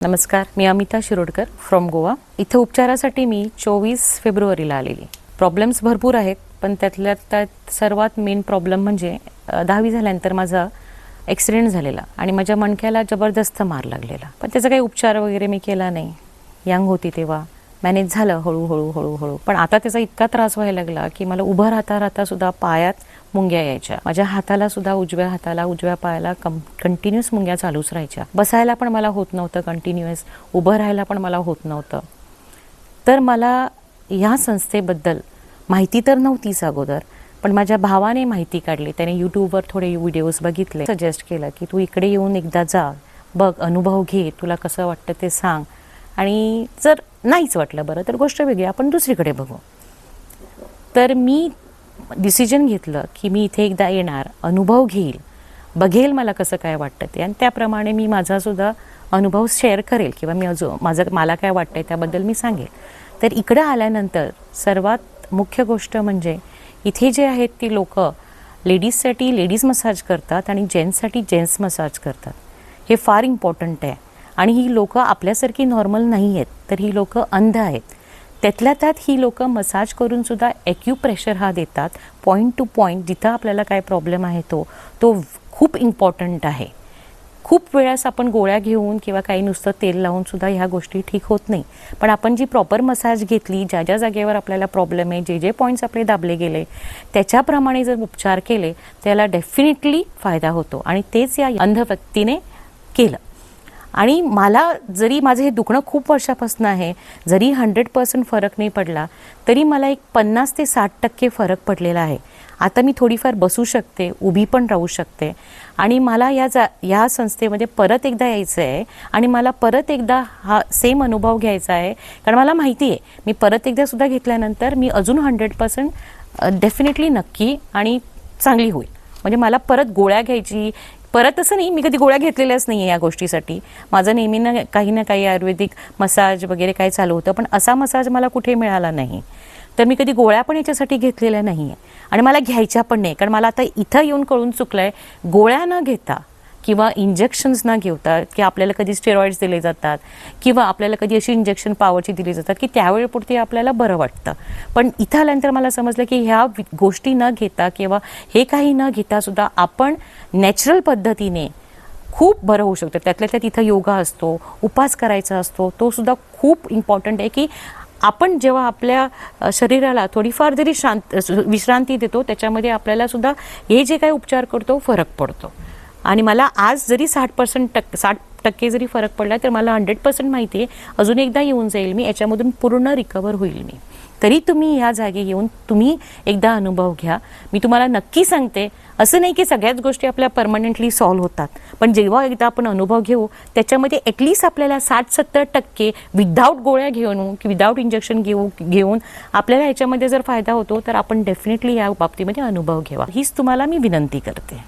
नमस्कार, मी अमिता शिरोडकर फ्रॉम गोवा. इथे उपचारासाठी मी 24 फेब्रुवारीला आलेली. प्रॉब्लेम्स भरपूर आहेत, पण त्यातल्या त्यात सर्वात मेन प्रॉब्लेम म्हणजे 10वी झाल्यानंतर माझा ॲक्सिडेंट झालेला आणि माझ्या मणक्याला जबरदस्त मार लागलेला. पण त्याचा काही उपचार वगैरे मी केला नाही. यंग होती तेव्हा, मॅनेज झालं हळूहळू. पण आता त्याचा इतका त्रास व्हायला लागला की मला उभं राहता सुद्धा पायात मुंग्या यायच्या. माझ्या हाताला सुद्धा उजव्या पायाला कंटिन्युअस मुंग्या चालूच राहायच्या. बसायला पण मला होत नव्हतं कंटिन्युअस, उभं राहायला पण मला होत नव्हतं. तर मला ह्या संस्थेबद्दल माहिती तर नव्हतीच अगोदर, पण माझ्या भावाने माहिती काढली. त्याने यूट्यूबवर थोडे व्हिडिओज बघितले, सजेस्ट केलं की तू इकडे येऊन एकदा जा, बघ, अनुभव घे, तुला कसं वाटतं ते सांग. आणि जर नाहीच वाटलं बरं तर गोष्ट वेगळी, आपण दुसरीकडे बघू. तर मी डिसिजन घेतलं की मी इथे एकदा येणार, अनुभव घेईल, बघेल मला कसं काय वाटतं ते, आणि त्याप्रमाणे मी माझासुद्धा अनुभव शेअर करेल किंवा मी मला काय वाटतंय त्याबद्दल मी सांगेल. तर इकडं आल्यानंतर सर्वात मुख्य गोष्ट म्हणजे इथे जे आहेत ती लोक लेडीजसाठी लेडीज मसाज करतात आणि जेंट्ससाठी जेंट्स मसाज करतात. हे फार इम्पॉर्टंट आहे. आणि ही लोक आपल्यासारखी नॉर्मल नाही आहेत, तर ही लोक अंध आहेत. त्यातल्या त्यात ही लोक मसाज करून सुद्धा ॲक्युप्रेशर हा देतात, पॉईंट टू पॉईंट. जिथं आपल्याला काय प्रॉब्लेम आहे तो खूप इम्पॉर्टंट आहे. खूप वेळास आपण गोळ्या घेऊन किंवा काही नुसतं तेल लावून सुद्धा ह्या गोष्टी ठीक होत नाही. पण आपण जी प्रॉपर मसाज घेतली, ज्या ज्या जागेवर आपल्याला प्रॉब्लेम आहे, जे पॉईंट्स आपले दाबले गेले, त्याच्याप्रमाणे जर उपचार केले त्याला डेफिनेटली फायदा होतो. आणि तेच या अंध व्यक्तीने केलं. आणि मला जरी माझं हे दुखणं खूप वर्षापासून आहे, जरी 100% फरक नाही पडला, तरी मला एक 50 ते 60% फरक पडलेला आहे. आता मी थोडीफार बसू शकते, उभी पण राहू शकते. आणि मला या संस्थेमध्ये परत एकदा यायचं आहे आणि मला परत एकदा हा सेम अनुभव घ्यायचा आहे. कारण मला माहिती आहे मी परत एकदा सुद्धा घेतल्यानंतर मी अजून 100% डेफिनेटली नक्की आणि चांगली होईल. म्हणजे मला परत गोळ्या घ्यायची, परत असं नाही, मी कधी गोळ्या घेतलेल्याच नाही आहे या गोष्टीसाठी. माझं नेहमी काही ना काही आयुर्वेदिक मसाज वगैरे काय चालू होतं, पण असा मसाज मला कुठे मिळाला नाही. तर मी कधी गोळ्या पण याच्यासाठी घेतलेल्या नाही आहे आणि मला घ्यायच्या पण नाही. कारण मला आता इथं येऊन कळून चुकलं आहे, गोळ्या न घेता किंवा इंजेक्शन्स न घेता, की आपल्याला कधी स्टेरॉइड्स दिले जातात किंवा आपल्याला कधी अशी इंजेक्शन पॉवरची दिली जातात की त्यावेळेपुरती आपल्याला बरं वाटतं. पण इथं आल्यानंतर मला समजलं की ह्या गोष्टी न घेता किंवा हे काही न घेता सुद्धा आपण नॅचरल पद्धतीने खूप बरं होऊ शकतं. त्यातल्या त्यात इथं योगा असतो, उपास करायचा असतो, तो सुद्धा खूप इम्पॉर्टंट आहे. की आपण जेव्हा आपल्या शरीराला थोडीफार जरी विश्रांती देतो, त्याच्यामध्ये आपल्याला सुद्धा हे जे काही उपचार करतो फरक पडतो. आणि मला आज जरी 60% जरी फरक पडला, तर मला 100% माहिती आहे अजून एकदा येऊन जाईल मी, याच्यामधून पूर्ण रिकवर होईल मी. तरी तुम्ही ह्या जागी येऊन तुम्ही एकदा अनुभव घ्या. मी तुम्हाला नक्की सांगते, असं नाही की सगळ्याच गोष्टी आपल्या परमनंटली सॉल्व्ह होतात, पण जेव्हा एकदा आपण अनुभव घेऊ त्याच्यामध्ये ॲटलिस्ट आपल्याला 60-70% विदाऊट गोळ्या घेऊन की विदाऊट इंजेक्शन घेऊन आपल्याला ह्याच्यामध्ये जर फायदा होतो, तर आपण डेफिनेटली या बाबतीमध्ये अनुभव घ्यावा, हीच तुम्हाला मी विनंती करते.